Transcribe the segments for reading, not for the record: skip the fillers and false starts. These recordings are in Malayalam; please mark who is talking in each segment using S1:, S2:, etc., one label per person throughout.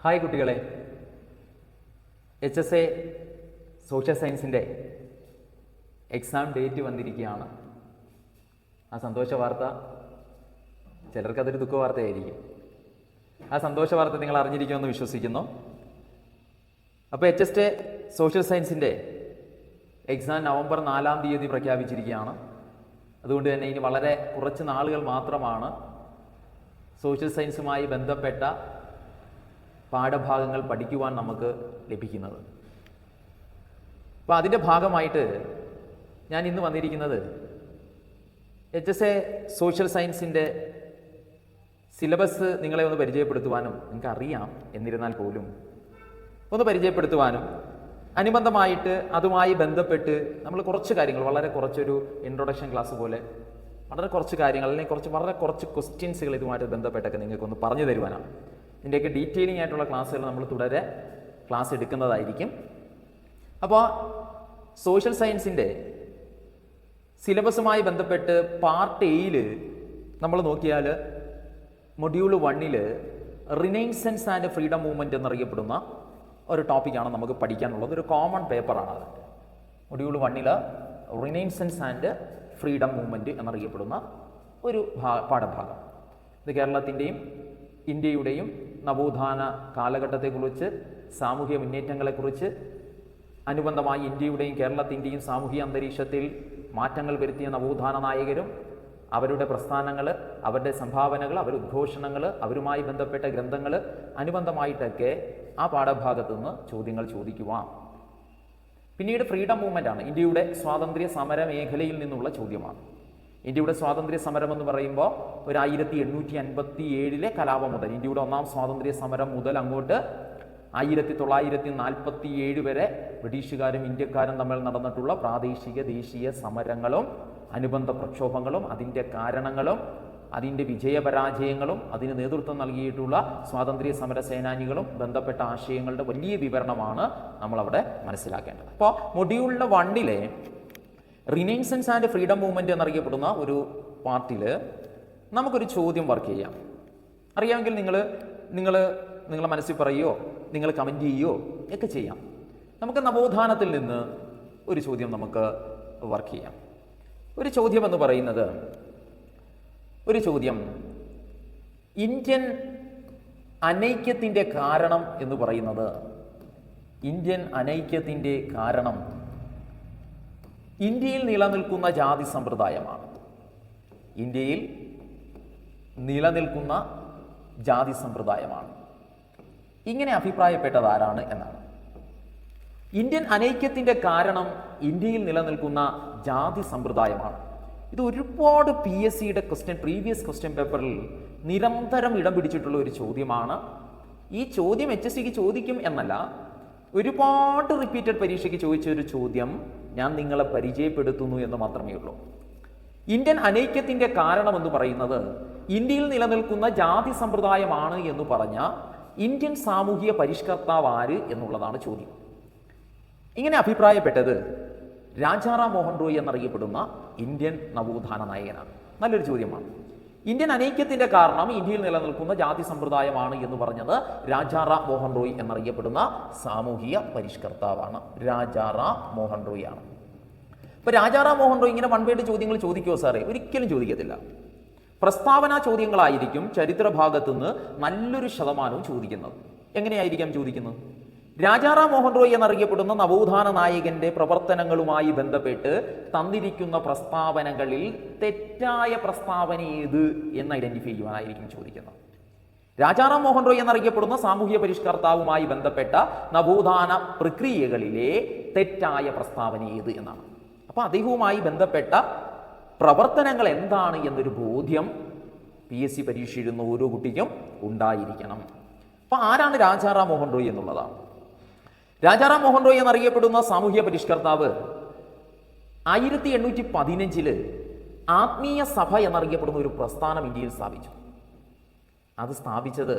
S1: ഹായ് കുട്ടികളെ, HSA സോഷ്യൽ സയൻസിൻ്റെ എക്സാം ഡേറ്റ് വന്നിരിക്കുകയാണ്. ആ സന്തോഷ വാർത്ത ചിലർക്കതൊരു ദുഃഖ വാർത്തയായിരിക്കും. ആ സന്തോഷ വാർത്ത നിങ്ങൾ അറിഞ്ഞിരിക്കുമെന്ന് വിശ്വസിക്കുന്നു. അപ്പോൾ HSA സോഷ്യൽ സയൻസിൻ്റെ എക്സാം നവംബർ 4-ാം തീയതി പ്രഖ്യാപിച്ചിരിക്കുകയാണ്. അതുകൊണ്ട് തന്നെ ഇനി വളരെ കുറച്ച് നാളുകൾ മാത്രമാണ് സോഷ്യൽ സയൻസുമായി ബന്ധപ്പെട്ട പാഠഭാഗങ്ങൾ പഠിക്കുവാൻ നമുക്ക് ലഭിക്കുന്നത്. അപ്പോൾ അതിൻ്റെ ഭാഗമായിട്ട് ഞാൻ ഇന്ന് വന്നിരിക്കുന്നത് HSA സോഷ്യൽ സയൻസിൻ്റെ സിലബസ് നിങ്ങളെ ഒന്ന് പരിചയപ്പെടുത്തുവാനും, നിങ്ങൾക്കറിയാം എന്നിരുന്നാൽ പോലും ഒന്ന് പരിചയപ്പെടുത്തുവാനും, അനുബന്ധമായിട്ട് അതുമായി ബന്ധപ്പെട്ട് നമ്മൾ കുറച്ച് കാര്യങ്ങൾ, വളരെ കുറച്ചൊരു ഇൻട്രൊഡക്ഷൻ ക്ലാസ് പോലെ വളരെ കുറച്ച് കാര്യങ്ങൾ, അല്ലെങ്കിൽ വളരെ കുറച്ച് ക്വസ്റ്റ്യൻസുകൾ ഇതുമായിട്ട് ബന്ധപ്പെട്ടൊക്കെ നിങ്ങൾക്കൊന്ന് പറഞ്ഞു തരുവാനാണ്. ഇതിൻ്റെയൊക്കെ ഡീറ്റെയിലിംഗ് ആയിട്ടുള്ള ക്ലാസ്സുകൾ നമ്മൾ തുടരെ ക്ലാസ് എടുക്കുന്നതായിരിക്കും. അപ്പോൾ സോഷ്യൽ സയൻസിൻ്റെ സിലബസുമായി ബന്ധപ്പെട്ട് പാർട്ട് എയിൽ നമ്മൾ നോക്കിയാൽ module 1 renaissance and freedom movement എന്നറിയപ്പെടുന്ന ഒരു ടോപ്പിക്കാണ് നമുക്ക് പഠിക്കാനുള്ളത്. ഒരു കോമൺ പേപ്പറാണ് അത്. Module 1 renaissance and freedom movement എന്നറിയപ്പെടുന്ന ഒരു പാഠഭാഗം. ഇത് കേരളത്തിൻ്റെയും ഇന്ത്യയുടെയും നവോത്ഥാന കാലഘട്ടത്തെക്കുറിച്ച്, സാമൂഹിക മുന്നേറ്റങ്ങളെക്കുറിച്ച്, അനുബന്ധമായി ഇന്ത്യയുടെയും കേരളത്തിൻ്റെയും സാമൂഹിക അന്തരീക്ഷത്തിൽ മാറ്റങ്ങൾ വരുത്തിയ നവോത്ഥാന നായകരും അവരുടെ പ്രസ്ഥാനങ്ങൾ, അവരുടെ സംഭാവനകൾ, അവരുടെ ഉദ്ഘോഷണങ്ങൾ, അവരുമായി ബന്ധപ്പെട്ട ഗ്രന്ഥങ്ങൾ, അനുബന്ധമായിട്ടൊക്കെ ആ പാഠഭാഗത്തു നിന്ന് ചോദ്യങ്ങൾ ചോദിക്കുവാം. പിന്നീട് ഫ്രീഡം മൂവ്മെൻ്റ് ആണ്. ഇന്ത്യയുടെ സ്വാതന്ത്ര്യ സമര മേഖലയിൽ നിന്നുള്ള ചോദ്യമാണ്. ഇന്ത്യയുടെ സ്വാതന്ത്ര്യ സമരം എന്ന് പറയുമ്പോൾ 1857 കലാപം മുതൽ, ഇന്ത്യയുടെ ഒന്നാം സ്വാതന്ത്ര്യ സമരം മുതൽ അങ്ങോട്ട് 1947 വരെ ബ്രിട്ടീഷുകാരും ഇന്ത്യക്കാരും തമ്മിൽ നടന്നിട്ടുള്ള പ്രാദേശിക ദേശീയ സമരങ്ങളും അനുബന്ധ പ്രക്ഷോഭങ്ങളും അതിൻ്റെ കാരണങ്ങളും അതിൻ്റെ വിജയപരാജയങ്ങളും അതിന് നേതൃത്വം നൽകിയിട്ടുള്ള സ്വാതന്ത്ര്യ സമര സേനാനികളും ബന്ധപ്പെട്ട ആശയങ്ങളുടെ വലിയ വിവരണമാണ് നമ്മളവിടെ മനസ്സിലാക്കേണ്ടത്. അപ്പോൾ module 1 renaissance and freedom movement എന്നറിയപ്പെടുന്ന ഒരു പാർട്ടിൽ നമുക്കൊരു ചോദ്യം വർക്ക് ചെയ്യാം. അറിയാമെങ്കിൽ നിങ്ങളെ മനസ്സിൽ പറയുകയോ നിങ്ങൾ കമൻറ്റ് ചെയ്യുകയോ ഒക്കെ ചെയ്യാം. നമുക്ക് നവോത്ഥാനത്തിൽ നിന്ന് ഒരു ചോദ്യം നമുക്ക് വർക്ക് ചെയ്യാം. ഒരു ചോദ്യം എന്ന് പറയുന്നത്, ഇന്ത്യൻ അനൈക്യത്തിൻ്റെ കാരണം എന്ന് പറയുന്നത്, ഇന്ത്യൻ അനൈക്യത്തിൻ്റെ കാരണം ഇന്ത്യയിൽ നിലനിൽക്കുന്ന ജാതി സമ്പ്രദായമാണ്. ഇന്ത്യയിൽ നിലനിൽക്കുന്ന ജാതി സമ്പ്രദായമാണ്. ഇങ്ങനെ അഭിപ്രായപ്പെട്ടത് ആരാണ് എന്നാണ്. ഇന്ത്യൻ അനൈക്യത്തിൻ്റെ കാരണം ഇന്ത്യയിൽ നിലനിൽക്കുന്ന ജാതി സമ്പ്രദായമാണ്. ഇത് ഒരുപാട് PSCയുടെ പ്രീവിയസ് ക്വസ്റ്റ്യൻ പേപ്പറിൽ നിരന്തരം ഇടം പിടിച്ചിട്ടുള്ള ഒരു ചോദ്യമാണ്. ഈ ചോദ്യം HSCക്ക് ചോദിക്കും എന്നല്ല, ഒരുപാട് റിപ്പീറ്റഡ് പരീക്ഷയ്ക്ക് ചോദിച്ച ഒരു ചോദ്യം ഞാൻ നിങ്ങളെ പരിചയപ്പെടുത്തുന്നു എന്ന് മാത്രമേ ഉള്ളൂ. ഇന്ത്യൻ അനൈക്യത്തിൻ്റെ കാരണമെന്ന് പറയുന്നത് ഇന്ത്യയിൽ നിലനിൽക്കുന്ന ജാതി സമ്പ്രദായമാണ് എന്ന് പറഞ്ഞ ഇന്ത്യൻ സാമൂഹിക പരിഷ്കർത്താവ് ആര് എന്നുള്ളതാണ് ചോദ്യം. ഇങ്ങനെ അഭിപ്രായപ്പെട്ടത് രാജാറാം മോഹൻ റോയ് എന്നറിയപ്പെടുന്ന ഇന്ത്യൻ നവോത്ഥാന നായകനാണ്. നല്ലൊരു ചോദ്യമാണ്. ഇന്ത്യൻ അനൈക്യത്തിൻ്റെ കാരണം ഇന്ത്യയിൽ നിലനിൽക്കുന്ന ജാതി സമ്പ്രദായമാണ് എന്ന് പറഞ്ഞത് രാജാറാം മോഹൻ റോയ് എന്നറിയപ്പെടുന്ന സാമൂഹിക പരിഷ്കർത്താവാണ്. രാജാറാം മോഹൻ റോയ് ആണ്. ഇപ്പോൾ രാജാറാം മോഹൻ റോയ് ഇങ്ങനെ വൺവേഡ് ചോദ്യങ്ങൾ ചോദിക്കുമോ സാറേ? ഒരിക്കലും ചോദിക്കത്തില്ല. പ്രസ്താവനാ ചോദ്യങ്ങളായിരിക്കും ചരിത്ര ഭാഗത്തുനിന്ന് നല്ലൊരു ശതമാനവും ചോദിക്കുന്നത്. എങ്ങനെയായിരിക്കാം ചോദിക്കുന്നത്? രാജാറാം മോഹൻ റോയ് എന്നറിയപ്പെടുന്ന നവോത്ഥാന നായകന്റെ പ്രവർത്തനങ്ങളുമായി ബന്ധപ്പെട്ട് തന്നിരിക്കുന്ന പ്രസ്താവനകളിൽ തെറ്റായ പ്രസ്താവന ഏത് എന്ന് ഐഡന്റിഫൈ ചെയ്യുവാനായിരിക്കും ചോദിക്കുന്നത്. രാജാറാം മോഹൻ റോയ് എന്നറിയപ്പെടുന്ന സാമൂഹ്യ പരിഷ്കർത്താവുമായി ബന്ധപ്പെട്ട നവോത്ഥാന പ്രക്രിയകളിലെ തെറ്റായ പ്രസ്താവന ഏത് എന്നാണ്. അപ്പോൾ അദ്ദേഹവുമായി ബന്ധപ്പെട്ട പ്രവർത്തനങ്ങൾ എന്താണ് എന്നൊരു ബോധ്യം PSC പരീക്ഷ എഴുതുന്ന ഓരോ കുട്ടിക്കും ഉണ്ടായിരിക്കണം. അപ്പോൾ ആരാണ് രാജാറാം മോഹൻ റോയ് എന്നുള്ളതാണ്. രാജാറാം മോഹൻ റോയ് എന്നറിയപ്പെടുന്ന സാമൂഹ്യ പരിഷ്കർത്താവ് 1815 ആത്മീയ സഭ എന്നറിയപ്പെടുന്ന ഒരു പ്രസ്ഥാനം ഇന്ത്യയിൽ സ്ഥാപിച്ചു. അത് സ്ഥാപിച്ചത്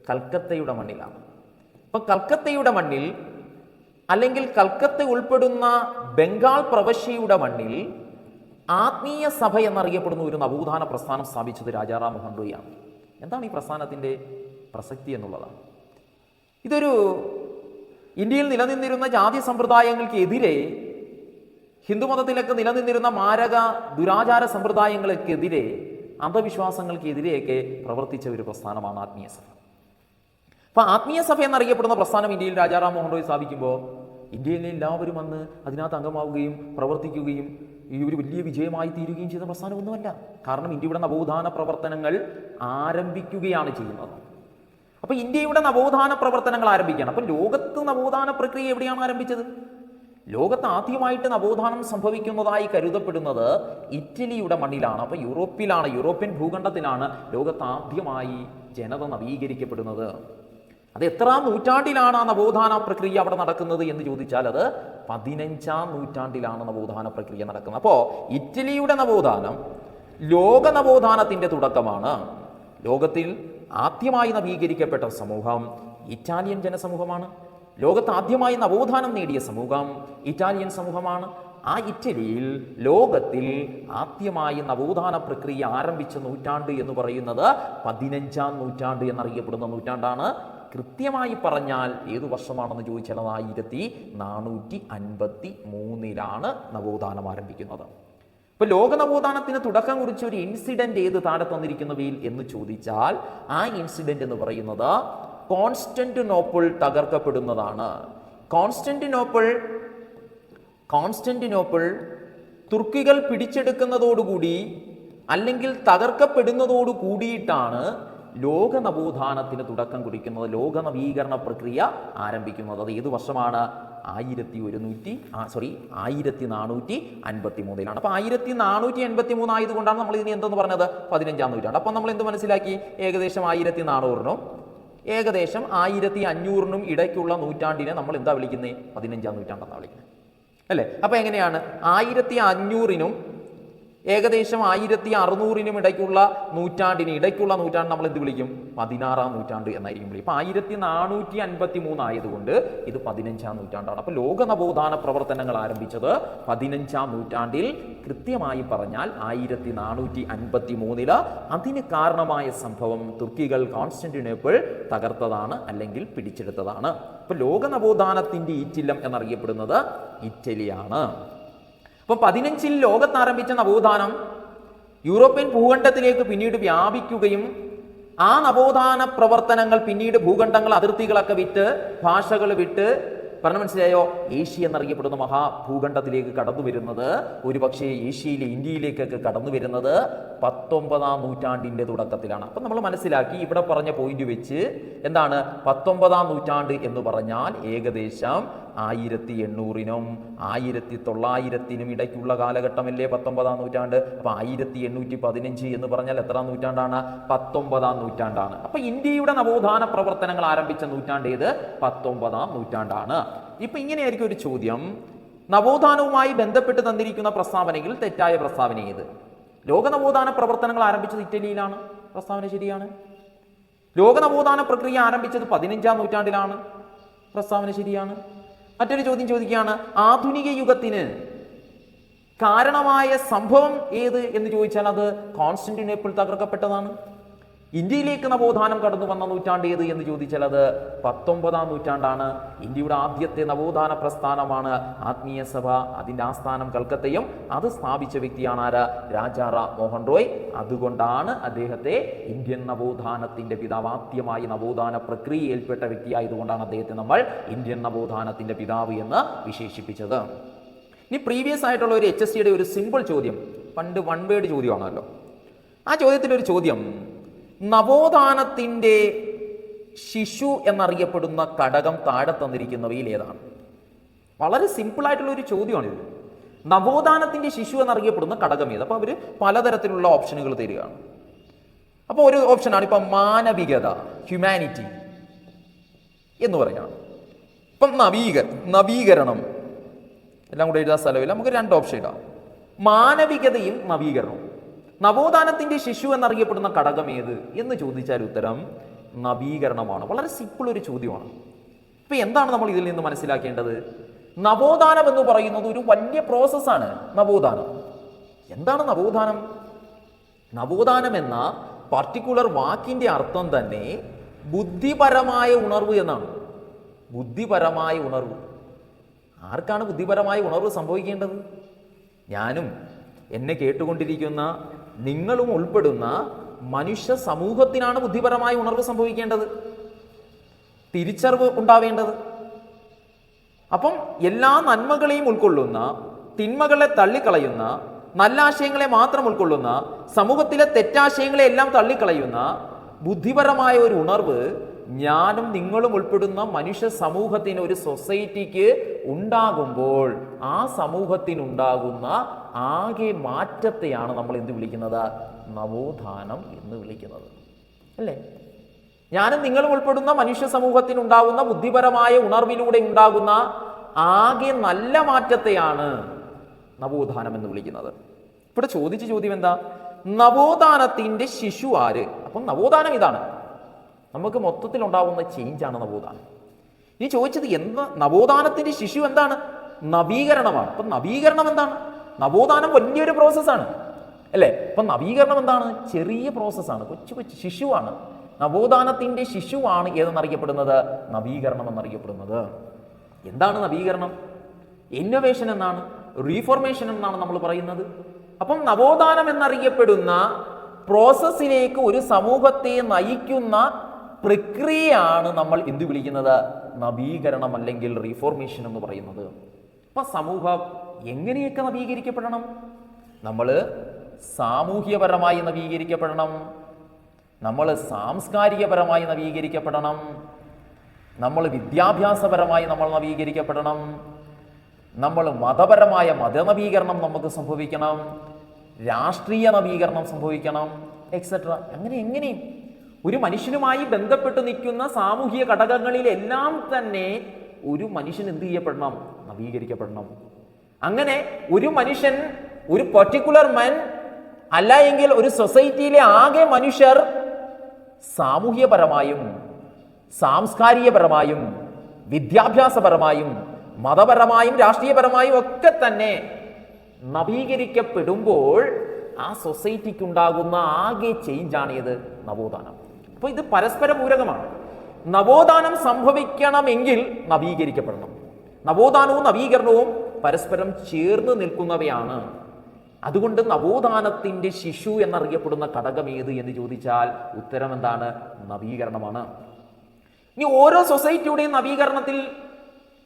S1: കൽക്കത്തയുടെ മണ്ണിലാണ്. അപ്പം കൽക്കത്തയുടെ മണ്ണിൽ, അല്ലെങ്കിൽ കൽക്കത്ത ഉൾപ്പെടുന്ന ബംഗാൾ പ്രവശ്യയുടെ മണ്ണിൽ ആത്മീയ സഭ എന്നറിയപ്പെടുന്ന ഒരു നവോത്ഥാന പ്രസ്ഥാനം സ്ഥാപിച്ചത് രാജാറാം മോഹൻ റോയ് ആണ്. എന്താണ് ഈ പ്രസ്ഥാനത്തിൻ്റെ പ്രസക്തി എന്നുള്ളതാണ്. ഇതൊരു ഇന്ത്യയിൽ നിലനിന്നിരുന്ന ജാതി സമ്പ്രദായങ്ങൾക്കെതിരെ, ഹിന്ദുമതത്തിലൊക്കെ നിലനിന്നിരുന്ന മാരക ദുരാചാര സമ്പ്രദായങ്ങൾക്കെതിരെ, അന്ധവിശ്വാസങ്ങൾക്കെതിരെയൊക്കെ പ്രവർത്തിച്ച ഒരു പ്രസ്ഥാനമാണ് ആത്മീയ സഭ. അപ്പൊ ആത്മീയ സഭ എന്നറിയപ്പെടുന്ന പ്രസ്ഥാനം ഇന്ത്യയിൽ രാജാറാം മോഹൻ റോയ് സ്ഥാപിക്കുമ്പോൾ ഇന്ത്യയിലെ എല്ലാവരും അന്ന് അതിനകത്ത് അംഗമാവുകയും പ്രവർത്തിക്കുകയും ഈ ഒരു വലിയ വിജയമായി തീരുകയും ചെയ്ത പ്രസ്ഥാനമൊന്നുമല്ല. കാരണം ഇന്ത്യയുടെ നവോത്ഥാന പ്രവർത്തനങ്ങൾ ആരംഭിക്കുകയാണ് ചെയ്യുന്നത്. അപ്പൊ ഇന്ത്യയുടെ നവോത്ഥാന പ്രവർത്തനങ്ങൾ ആരംഭിക്കുകയാണ്. അപ്പൊ ലോകത്ത് നവോത്ഥാന പ്രക്രിയ എവിടെയാണ് ആരംഭിച്ചത്? ലോകത്ത് ആദ്യമായിട്ട് നവോത്ഥാനം സംഭവിക്കുന്നതായി കരുതപ്പെടുന്നത് ഇറ്റലിയുടെ മണ്ണിലാണ്. അപ്പൊ യൂറോപ്പിലാണ്, യൂറോപ്യൻ ഭൂഖണ്ഡത്തിലാണ് ലോകത്ത് ആദ്യമായി ജനത നവീകരിക്കപ്പെടുന്നത്. അത് എത്രാം നൂറ്റാണ്ടിലാണ് ആ നവോത്ഥാന പ്രക്രിയ അവിടെ നടക്കുന്നത് എന്ന് ചോദിച്ചാൽ അത് 15ാം നൂറ്റാണ്ടിലാണ് നവോത്ഥാന പ്രക്രിയ നടക്കുന്നത്. അപ്പോൾ ഇറ്റലിയുടെ നവോത്ഥാനം ലോക നവോത്ഥാനത്തിൻ്റെ തുടക്കമാണ്. ലോകത്തിൽ ആദ്യമായി നവീകരിക്കപ്പെട്ട സമൂഹം ഇറ്റാലിയൻ ജനസമൂഹമാണ്. ലോകത്ത് ആദ്യമായി നവോത്ഥാനം നേടിയ സമൂഹം ഇറ്റാലിയൻ സമൂഹമാണ്. ആ ഇറ്റലിയിൽ ലോകത്തിൽ ആദ്യമായി നവോത്ഥാന പ്രക്രിയ ആരംഭിച്ച നൂറ്റാണ്ട് എന്ന് പറയുന്നത് 15ാം നൂറ്റാണ്ട് എന്നറിയപ്പെടുന്ന നൂറ്റാണ്ടാണ്. കൃത്യമായി പറഞ്ഞാൽ ഏതു വർഷമാണെന്ന് ചോദിച്ചാൽ 1453 നവോത്ഥാനം ആരംഭിക്കുന്നത്. ഇപ്പൊ ലോക നവോത്ഥാനത്തിന് തുടക്കം കുറിച്ച ഒരു ഇൻസിഡന്റ് ഏത് താഴെ തന്നിരിക്കുന്നവയിൽ എന്ന് ചോദിച്ചാൽ ആ ഇൻസിഡന്റ് എന്ന് പറയുന്നത് കോൺസ്റ്റന്റിനോപ്പിൾ തകർക്കപ്പെടുന്നതാണ്. കോൺസ്റ്റന്റിനോപ്പിൾ തുർക്കികൾ പിടിച്ചെടുക്കുന്നതോടുകൂടി അല്ലെങ്കിൽ തകർക്കപ്പെടുന്നതോടു കൂടിയിട്ടാണ് ലോക നവോത്ഥാനത്തിന് തുടക്കം കുറിക്കുന്നത്, ലോക നവീകരണ പ്രക്രിയ ആരംഭിക്കുന്നത്. അത് ഏത് വർഷമാണ്? 1453 അപ്പൊ 1453 ആയതുകൊണ്ടാണ് നമ്മൾ ഇതിനെ എന്തെന്ന് പറഞ്ഞത് 15ാം നൂറ്റാണ്ട്. അപ്പൊ നമ്മൾ എന്ത് മനസ്സിലാക്കി? ഏകദേശം 1400 ഏകദേശം 1500 ഇടയ്ക്കുള്ള നൂറ്റാണ്ടിനെ നമ്മൾ എന്താ വിളിക്കുന്നത്? 15ാം നൂറ്റാണ്ടെന്നാണ് വിളിക്കുന്നത്, അല്ലേ? അപ്പൊ എങ്ങനെയാണ് 1500 ഏകദേശം 1600 ഇടയ്ക്കുള്ള നൂറ്റാണ്ട് നമ്മൾ എന്ത് വിളിക്കും? 16ാം നൂറ്റാണ്ട് എന്നായിരിക്കും വിളിക്കും. അപ്പൊ 1453 ആയതുകൊണ്ട് ഇത് 15ാം നൂറ്റാണ്ടാണ്. അപ്പൊ ലോക നവോത്ഥാന പ്രവർത്തനങ്ങൾ ആരംഭിച്ചത് 15ാം നൂറ്റാണ്ടിൽ, കൃത്യമായി പറഞ്ഞാൽ 1453. അതിന് കാരണമായ സംഭവം തുർക്കികൾ കോൺസ്റ്റന്റിനോപ്പിൾ തകർത്തതാണ് അല്ലെങ്കിൽ പിടിച്ചെടുത്തതാണ്. അപ്പൊ ലോക നവോത്ഥാനത്തിന്റെ ഈറ്റില്ലം എന്നറിയപ്പെടുന്നത് ഇറ്റലിയാണ്. അപ്പൊ 15ൽ ലോകത്ത് ആരംഭിച്ച നവോത്ഥാനം യൂറോപ്യൻ ഭൂഖണ്ഡത്തിലേക്ക് പിന്നീട് വ്യാപിക്കുകയും ആ നവോത്ഥാന പ്രവർത്തനങ്ങൾ പിന്നീട് ഭൂഖണ്ഡങ്ങൾ, അതിർത്തികളൊക്കെ വിട്ട്, ഭാഷകൾ വിട്ട്, പറഞ്ഞ മനസ്സിലായോ, ഏഷ്യ എന്നറിയപ്പെടുന്ന മഹാഭൂഖണ്ഡത്തിലേക്ക് കടന്നു വരുന്നത്, ഒരുപക്ഷെ ഏഷ്യയിലെ ഇന്ത്യയിലേക്കൊക്കെ കടന്നു വരുന്നത് 19ാം നൂറ്റാണ്ടിന്റെ തുടക്കത്തിലാണ്. അപ്പം നമ്മൾ മനസ്സിലാക്കി ഇവിടെ പറഞ്ഞ പോയിന്റ് വെച്ച് എന്താണ് 19ാം നൂറ്റാണ്ട് എന്ന് പറഞ്ഞാൽ ഏകദേശം 1800 1900 ഇടയ്ക്കുള്ള കാലഘട്ടമല്ലേ 19ാം നൂറ്റാണ്ട്. അപ്പൊ 1815 എന്ന് പറഞ്ഞാൽ എത്രാം നൂറ്റാണ്ടാണ്? 19ാം നൂറ്റാണ്ടാണ്. അപ്പൊ ഇന്ത്യയുടെ നവോത്ഥാന പ്രവർത്തനങ്ങൾ ആരംഭിച്ച നൂറ്റാണ്ട് ഏത്? 19ാം നൂറ്റാണ്ടാണ്. ഇപ്പൊ ഇങ്ങനെയായിരിക്കും ഒരു ചോദ്യം, നവോത്ഥാനവുമായി ബന്ധപ്പെട്ട് തന്നിരിക്കുന്ന പ്രസ്താവനയിൽ തെറ്റായ പ്രസ്താവന ഏത്? ലോക നവോത്ഥാന പ്രവർത്തനങ്ങൾ ആരംഭിച്ചത് ഇറ്റലിയിലാണ്, പ്രസ്താവന ശരിയാണ്. ലോക നവോത്ഥാന പ്രക്രിയ ആരംഭിച്ചത് 15ാം നൂറ്റാണ്ടിലാണ്, പ്രസ്താവന ശരിയാണ്. മറ്റൊരു ചോദ്യം ചോദിക്കുകയാണ്, ആധുനിക യുഗത്തിന് കാരണമായ സംഭവം ഏത് എന്ന് ചോദിച്ചാൽ അത് കോൺസ്റ്റന്റിനോപ്പിൾ തകർക്കപ്പെട്ടതാണ്. ഇന്ത്യയിലേക്ക് നവോത്ഥാനം കടന്നു വന്ന നൂറ്റാണ്ട് ഏത് എന്ന് ചോദിച്ചാൽ അത് 19ാം നൂറ്റാണ്ടാണ്. ഇന്ത്യയുടെ ആദ്യത്തെ നവോത്ഥാന പ്രസ്ഥാനമാണ് ആത്മീയ സഭ. അതിൻ്റെ ആസ്ഥാനം കൽക്കത്തയും അത് സ്ഥാപിച്ച വ്യക്തിയാണ് ആര്? രാജാറാം മോഹൻ റോയ്. അതുകൊണ്ടാണ് അദ്ദേഹത്തെ ഇന്ത്യൻ നവോത്ഥാനത്തിന്റെ പിതാവ്, ആദ്യമായി നവോത്ഥാന പ്രക്രിയയിൽപ്പെട്ട വ്യക്തിയായതുകൊണ്ടാണ് അദ്ദേഹത്തെ നമ്മൾ ഇന്ത്യൻ നവോത്ഥാനത്തിന്റെ പിതാവ് എന്ന് വിശേഷിപ്പിച്ചത്. ഇനി പ്രീവിയസ് ആയിട്ടുള്ള ഒരു HSCയുടെ ഒരു സിമ്പിൾ ചോദ്യം, പണ്ട് 1 വേർഡ് ചോദ്യമാണല്ലോ. ആ ചോദ്യത്തിലൊരു ചോദ്യം, നവോത്ഥാനത്തിൻ്റെ ശിശു എന്നറിയപ്പെടുന്ന ഘടകം താഴെ തന്നിരിക്കുന്നവയിൽ ഏതാണ്? വളരെ സിമ്പിളായിട്ടുള്ള ഒരു ചോദ്യമാണിത്. നവോത്ഥാനത്തിൻ്റെ ശിശു എന്നറിയപ്പെടുന്ന ഘടകം ഏത്? അപ്പോൾ അവർ പലതരത്തിലുള്ള ഓപ്ഷനുകൾ തരികയാണ്. അപ്പോൾ ഒരു ഓപ്ഷനാണ് ഇപ്പം മാനവികത, ഹ്യൂമാനിറ്റി എന്ന് പറയുകയാണ്. ഇപ്പം നവീകരണം എല്ലാം കൂടെ എഴുതാൻ സ്ഥലമില്ല, നമുക്ക് 2 ഓപ്ഷൻ ഇടാം. മാനവികതയും നവീകരണവും. നവോത്ഥാനത്തിന്റെ ശിശു എന്നറിയപ്പെടുന്ന ഘടകം ഏത് എന്ന് ചോദിച്ചാൽ ഉത്തരം നവീകരണമാണ്. വളരെ സിമ്പിൾ ഒരു ചോദ്യമാണ്. ഇപ്പൊ എന്താണ് നമ്മൾ ഇതിൽ നിന്ന് മനസ്സിലാക്കേണ്ടത്? നവോത്ഥാനം എന്ന് പറയുന്നത് ഒരു വലിയ പ്രോസസ്സാണ്. നവോത്ഥാനം എന്താണ്? നവോത്ഥാനം എന്ന പർട്ടിക്കുലർ വാക്കിന്റെ അർത്ഥം തന്നെ ബുദ്ധിപരമായ ഉണർവ് എന്നാണ്. ബുദ്ധിപരമായ ഉണർവ്. ആർക്കാണ് ബുദ്ധിപരമായ ഉണർവ് സംഭവിക്കേണ്ടത്? ഞാനും എന്നെ കേട്ടുകൊണ്ടിരിക്കുന്ന നിങ്ങളും ഉൾപ്പെടുന്ന മനുഷ്യ സമൂഹത്തിനാണ് ബുദ്ധിപരമായ ഉണർവ് സംഭവിക്കേണ്ടത്, തിരിച്ചറിവ് ഉണ്ടാവേണ്ടത്. അപ്പം എല്ലാ നന്മകളെയും ഉൾക്കൊള്ളുന്ന, തിന്മകളെ തള്ളിക്കളയുന്ന, നല്ല ആശയങ്ങളെ മാത്രം ഉൾക്കൊള്ളുന്ന, സമൂഹത്തിലെ തെറ്റാശയങ്ങളെ എല്ലാം തള്ളിക്കളയുന്ന ബുദ്ധിപരമായ ഒരു ഉണർവ് ഞാനും നിങ്ങളും ഉൾപ്പെടുന്ന മനുഷ്യ സമൂഹത്തിന്, ഒരു സൊസൈറ്റിക്ക് ഉണ്ടാകുമ്പോൾ ആ സമൂഹത്തിനുണ്ടാകുന്ന ആകെ മാറ്റത്തെയാണ് നമ്മൾ എന്ത് വിളിക്കുന്നത്? നവോത്ഥാനം എന്ന് വിളിക്കുന്നത്, അല്ലേ? ഞാനും നിങ്ങളും ഉൾപ്പെടുന്ന മനുഷ്യ സമൂഹത്തിനുണ്ടാകുന്ന ബുദ്ധിപരമായ ഉണർവിലൂടെ ഉണ്ടാകുന്ന ആകെ നല്ല മാറ്റത്തെയാണ് നവോത്ഥാനം എന്ന് വിളിക്കുന്നത്. ഇവിടെ ചോദിച്ച ചോദ്യം എന്താ? നവോത്ഥാനത്തിന്റെ ശിശു ആര്? അപ്പം നവോത്ഥാനം ഇതാണ്, നമുക്ക് മൊത്തത്തിൽ ഉണ്ടാകുന്ന ചേഞ്ചാണ് നവോത്ഥാനം. ഇനി ചോദിച്ചത് എന്താ നവോത്ഥാനത്തിന്റെ ശിശു എന്താണ്? നവീകരണമാണ്. അപ്പം നവീകരണം എന്താണ്? നവോത്ഥാനം വലിയൊരു പ്രോസസ്സാണ്, അല്ലേ? അപ്പം നവീകരണം എന്താണ്? ചെറിയ പ്രോസസ്സാണ്, കൊച്ചു കൊച്ചു ശിശുവാണ്. നവോത്ഥാനത്തിന്റെ ശിശുവാണ് ഏതെന്നറിയപ്പെടുന്നത്? നവീകരണം എന്നറിയപ്പെടുന്നത്. എന്താണ് നവീകരണം? ഇന്നോവേഷൻ എന്നാണ്, റീഫോർമേഷൻ എന്നാണ് നമ്മൾ പറയുന്നത്. അപ്പം നവോത്ഥാനം എന്നറിയപ്പെടുന്ന പ്രോസസ്സിലേക്ക് ഒരു സമൂഹത്തെ നയിക്കുന്ന പ്രക്രിയയാണ് നമ്മൾ എന്ത് വിളിക്കുന്നത്? നവീകരണം അല്ലെങ്കിൽ റീഫോർമേഷൻ എന്ന് പറയുന്നത്. അപ്പൊ സമൂഹം എങ്ങനെയൊക്കെ നവീകരിക്കപ്പെടണം? നമ്മൾ സാമൂഹ്യപരമായി നവീകരിക്കപ്പെടണം, നമ്മൾ സാംസ്കാരികപരമായി നവീകരിക്കപ്പെടണം, നമ്മൾ വിദ്യാഭ്യാസപരമായി നമ്മൾ നവീകരിക്കപ്പെടണം, നമ്മൾ മതപരമായ മതനവീകരണം നമുക്ക് സംഭവിക്കണം, രാഷ്ട്രീയ നവീകരണം സംഭവിക്കണം, എക്സെട്ര. എങ്ങനെയും ഒരു മനുഷ്യനുമായി ബന്ധപ്പെട്ട് നിൽക്കുന്ന സാമൂഹിക ഘടകങ്ങളിലെല്ലാം തന്നെ ഒരു മനുഷ്യൻ എന്ത് ചെയ്യപ്പെടണം? നവീകരിക്കപ്പെടണം. അങ്ങനെ ഒരു മനുഷ്യൻ, ഒരു പർട്ടിക്കുലർ മാൻ അല്ല എങ്കിൽ ഒരു സൊസൈറ്റിയിലെ ആകെ മനുഷ്യർ സാമൂഹ്യപരമായും സാംസ്കാരികപരമായും വിദ്യാഭ്യാസപരമായും മതപരമായും രാഷ്ട്രീയപരമായും ഒക്കെ തന്നെ നവീകരിക്കപ്പെടുമ്പോൾ ആ സൊസൈറ്റിക്ക് ഉണ്ടാകുന്ന ആകെ ചേഞ്ചാണ് ഇത് നവോത്ഥാനം. അപ്പോൾ ഇത് പരസ്പര പൂരകമാണ്. നവോത്ഥാനം സംഭവിക്കണമെങ്കിൽ നവീകരിക്കപ്പെടണം. നവോത്ഥാനവും നവീകരണവും പരസ്പരം ചേർന്ന് നിൽക്കുന്നവയാണ്. അതുകൊണ്ട് നവോത്ഥാനത്തിന്റെ ശിശു എന്നറിയപ്പെടുന്ന ഘടകം ഏത് എന്ന് ചോദിച്ചാൽ ഉത്തരം എന്താണ്? നവീകരണമാണ്. ഇനി ഓരോ സൊസൈറ്റിയുടെയും നവീകരണത്തിൽ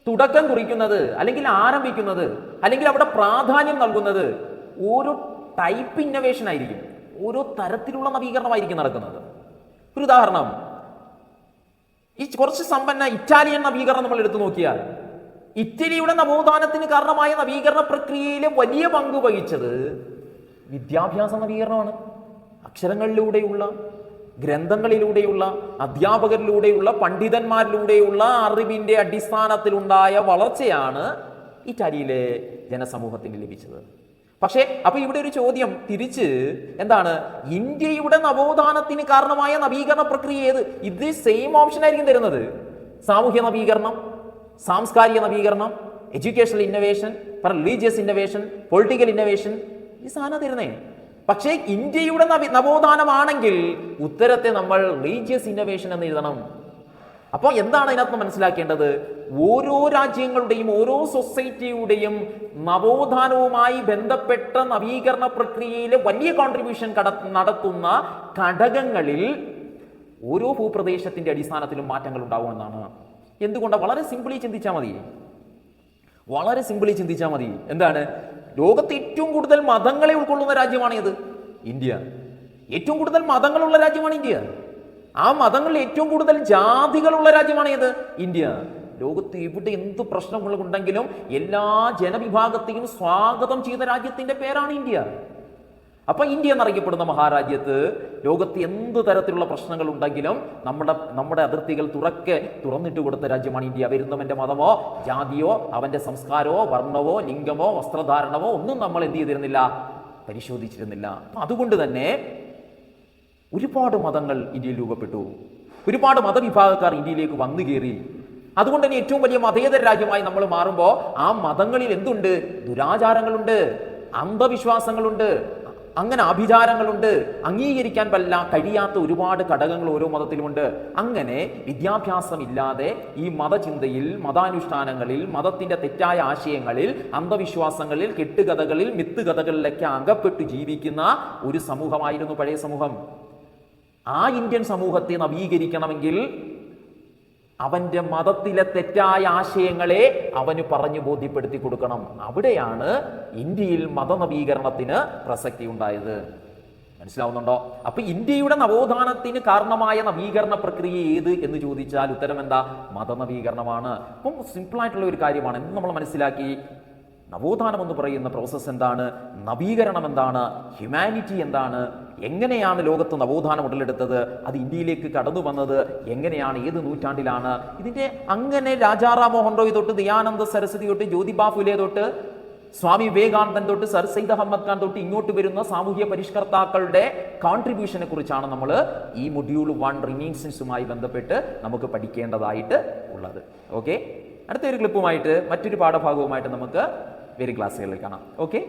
S1: തുടക്കം കുറിക്കുന്നത് അല്ലെങ്കിൽ ആരംഭിക്കുന്നത് അല്ലെങ്കിൽ അവിടെ പ്രാധാന്യം നൽകുന്നത് ഓരോ ടൈപ്പ് ഇന്നോവേഷൻ ആയിരിക്കും, ഓരോ തരത്തിലുള്ള നവീകരണമായിരിക്കും നടക്കുന്നത്. ഒരു ഉദാഹരണം, ഈ കുറച്ച് സമ്പന്ന ഇറ്റാലിയൻ നവീകരണം നമ്മൾ എടുത്തു നോക്കിയാൽ ഇറ്റലിയുടെ നവോത്ഥാനത്തിന് കാരണമായ നവീകരണ പ്രക്രിയയിലെ വലിയ പങ്ക് വഹിച്ചത് വിദ്യാഭ്യാസ നവീകരണമാണ്. അക്ഷരങ്ങളിലൂടെയുള്ള, ഗ്രന്ഥങ്ങളിലൂടെയുള്ള, അധ്യാപകരിലൂടെയുള്ള, പണ്ഡിതന്മാരിലൂടെയുള്ള അറിവിന്റെ അടിസ്ഥാനത്തിലുണ്ടായ വളർച്ചയാണ് ഇറ്റാലിയിലെ ജനസമൂഹത്തിന് ലഭിച്ചത്. പക്ഷേ അപ്പൊ ഇവിടെ ഒരു ചോദ്യം തിരിച്ച് എന്താണ്? ഇന്ത്യയുടെ നവോത്ഥാനത്തിന് കാരണമായ നവീകരണ പ്രക്രിയ ഏത്? ഇത് സെയിം ഓപ്ഷൻ ആയിരിക്കും തരുന്നത്. സാമൂഹ്യ നവീകരണം, സാംസ്കാരിക നവീകരണം, educational innovation, religious innovation, political innovation, ഈ സാധനം തരുന്നേ. പക്ഷേ ഇന്ത്യയുടെ നവോത്ഥാനമാണെങ്കിൽ ഉത്തരത്തെ നമ്മൾ റിലീജിയസ് ഇന്നോവേഷൻ എന്ന് എഴുതണം. അപ്പോൾ എന്താണ് അതിനകത്ത് മനസ്സിലാക്കേണ്ടത്? ഓരോ രാജ്യങ്ങളുടെയും ഓരോ സൊസൈറ്റിയുടെയും നവോത്ഥാനവുമായി ബന്ധപ്പെട്ട നവീകരണ പ്രക്രിയയിലെ വലിയ കോൺട്രിബ്യൂഷൻ നടത്തുന്ന ഘടകങ്ങളിൽ ഓരോ ഭൂപ്രദേശത്തിന്റെ അടിസ്ഥാനത്തിലും മാറ്റങ്ങൾ ഉണ്ടാവുമെന്നാണ്. എന്തുകൊണ്ടാണ്? വളരെ സിമ്പിളി ചിന്തിച്ചാൽ മതി, വളരെ സിമ്പിളി ചിന്തിച്ചാൽ മതി. എന്താണ്? ലോകത്ത് ഏറ്റവും കൂടുതൽ മതങ്ങളെ ഉൾക്കൊള്ളുന്ന രാജ്യമാണ് ഏത്? ഇന്ത്യ. ഏറ്റവും കൂടുതൽ മതങ്ങളുള്ള രാജ്യമാണ് ഇന്ത്യ. ആ മതങ്ങളിൽ ഏറ്റവും കൂടുതൽ ജാതികളുള്ള രാജ്യമാണ് ഏത്? ഇന്ത്യ. ലോകത്ത് എവിടെ എന്ത് പ്രശ്നങ്ങളുണ്ടെങ്കിലും എല്ലാ ജനവിഭാഗത്തെയും സ്വാഗതം ചെയ്ത രാജ്യത്തിന്റെ പേരാണ് ഇന്ത്യ. അപ്പൊ ഇന്ത്യ എന്നറിയപ്പെടുന്ന മഹാരാജ്യത്ത് ലോകത്ത് എന്ത് തരത്തിലുള്ള പ്രശ്നങ്ങൾ ഉണ്ടെങ്കിലും നമ്മുടെ അതിർത്തികൾ തുറന്നിട്ട് കൊടുത്ത രാജ്യമാണ് ഇന്ത്യ. വരുന്നവന്റെ മതമോ ജാതിയോ അവന്റെ സംസ്കാരമോ വർണ്ണമോ ലിംഗമോ വസ്ത്രധാരണമോ ഒന്നും നമ്മൾ എന്ത് ചെയ്തിരുന്നില്ല? പരിശോധിച്ചിരുന്നില്ല. അതുകൊണ്ട് തന്നെ ഒരുപാട് മതങ്ങൾ ഇന്ത്യയിൽ രൂപപ്പെട്ടു, ഒരുപാട് മതവിഭാഗക്കാർ ഇന്ത്യയിലേക്ക് വന്നു കയറി. അതുകൊണ്ട് തന്നെ ഏറ്റവും വലിയ മതേതര രാജ്യമായി നമ്മൾ മാറുമ്പോൾ ആ മതങ്ങളിൽ എന്തുണ്ട്? ദുരാചാരങ്ങളുണ്ട്, അന്ധവിശ്വാസങ്ങളുണ്ട്, അങ്ങനെ ആഭിചാരങ്ങളുണ്ട്, അംഗീകരിക്കാൻ കഴിയാത്ത ഒരുപാട് ഘടകങ്ങൾ ഓരോ മതത്തിലുമുണ്ട്. അങ്ങനെ വിദ്യാഭ്യാസമില്ലാതെ ഈ മതചിന്തയിൽ, മതാനുഷ്ഠാനങ്ങളിൽ, മതത്തിന്റെ തെറ്റായ ആശയങ്ങളിൽ, അന്ധവിശ്വാസങ്ങളിൽ, കെട്ടുകഥകളിൽ, മിത്ത് കഥകളിലൊക്കെ അകപ്പെട്ടു ജീവിക്കുന്ന ഒരു സമൂഹമായിരുന്നു പഴയ സമൂഹം. ആ ഇന്ത്യൻ സമൂഹത്തെ നവീകരിക്കണമെങ്കിൽ അവന്റെ മതത്തിലെ തെറ്റായ ആശയങ്ങളെ അവന് പറഞ്ഞു ബോധ്യപ്പെടുത്തി കൊടുക്കണം. അവിടെയാണ് ഇന്ത്യയിൽ മതനവീകരണത്തിന് പ്രസക്തി ഉണ്ടായത്. മനസ്സിലാവുന്നുണ്ടോ? അപ്പൊ ഇന്ത്യയുടെ നവോത്ഥാനത്തിന് കാരണമായ നവീകരണ പ്രക്രിയ ഏത് എന്ന് ചോദിച്ചാൽ ഉത്തരം എന്താ? മതനവീകരണമാണ്. അപ്പം സിമ്പിളായിട്ടുള്ള ഒരു കാര്യമാണ്. എന്ന് നമ്മൾ മനസ്സിലാക്കി. നവോത്ഥാനം എന്ന് പറയുന്ന പ്രോസസ്സ് എന്താണ്? നവീകരണം എന്താണ്? ഹ്യൂമാനിറ്റി എന്താണ്? എങ്ങനെയാണ് ലോകത്ത് നവോത്ഥാനം ഉടലെടുത്തത്? അത് ഇന്ത്യയിലേക്ക് കടന്നു വന്നത് എങ്ങനെയാണ്? ഏത് നൂറ്റാണ്ടിലാണ്? ഇതിന്റെ അങ്ങനെ രാജാറാം മോഹൻ റോയ് തൊട്ട്, ദയാനന്ദ സരസ്വതി തൊട്ട്, ജ്യോതിബ ഫുലെ തൊട്ട്, സ്വാമി വിവേകാനന്ദൻ തൊട്ട്, സർ സയ്യിദ് അഹമ്മദ് ഖാൻ തൊട്ട് ഇങ്ങോട്ട് വരുന്ന സാമൂഹ്യ പരിഷ്കർത്താക്കളുടെ കോൺട്രിബ്യൂഷനെ കുറിച്ചാണ് നമ്മൾ ഈ മൊഡ്യൂൾ 1 റിനീസൻസുമായി ബന്ധപ്പെട്ട് നമുക്ക് പഠിക്കേണ്ടതായിട്ട് ഉള്ളത്. ഓക്കെ, അടുത്തൊരു ക്ലിപ്പുമായിട്ട് മറ്റൊരു പാഠഭാഗവുമായിട്ട് നമുക്ക് വരും ക്ലാസ്സുകളിൽ കാണാം. ഓക്കെ.